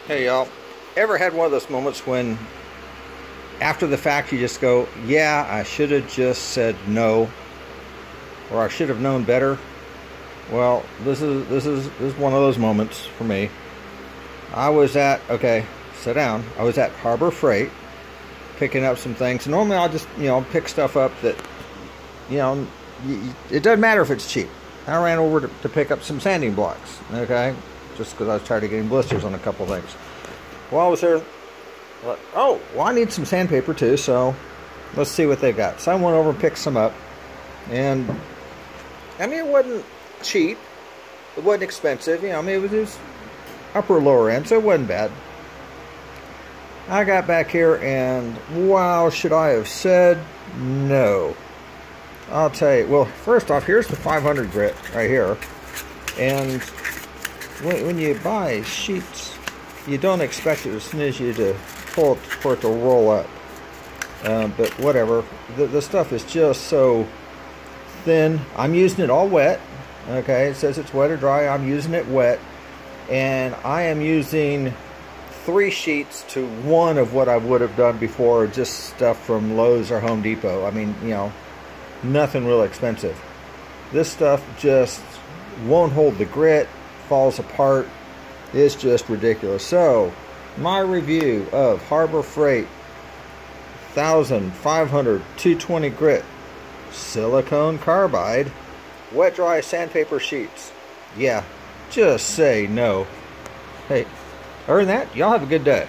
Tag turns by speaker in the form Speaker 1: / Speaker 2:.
Speaker 1: Hey y'all, ever had one of those moments when after the fact you just go, yeah, I should have just said no, or I should have known better? Well, this is one of those moments for me. I was at, okay, sit down. I was at Harbor Freight picking up some things. Normally I'll just, pick stuff up that, it doesn't matter if it's cheap. I ran over to pick up some sanding blocks, okay? Just because I was tired of getting blisters on a couple things. While I was there, I need some sandpaper too, so let's see what they got. So I went over and picked some up, and I mean, it wasn't cheap, it wasn't expensive, it was upper lower end, so it wasn't bad. I got back here and wow, should I have said no? I'll tell you. Well, first off, here's the 500 grit right here, and when you buy sheets, you don't expect it as soon as you to pull it for it to roll up. But whatever, the stuff is just so thin. I'm using it all wet. Okay, it says it's wet or dry. I'm using it wet, and I am using 3 sheets to 1 of what I would have done before, just stuff from Lowe's or Home Depot. I mean, nothing real expensive. This stuff just won't hold the grit, falls apart. It's just ridiculous. So my review of Harbor Freight 1500 220 grit silicone carbide wet dry sandpaper sheets. Yeah, just say no. Hey, other than that, y'all have a good day.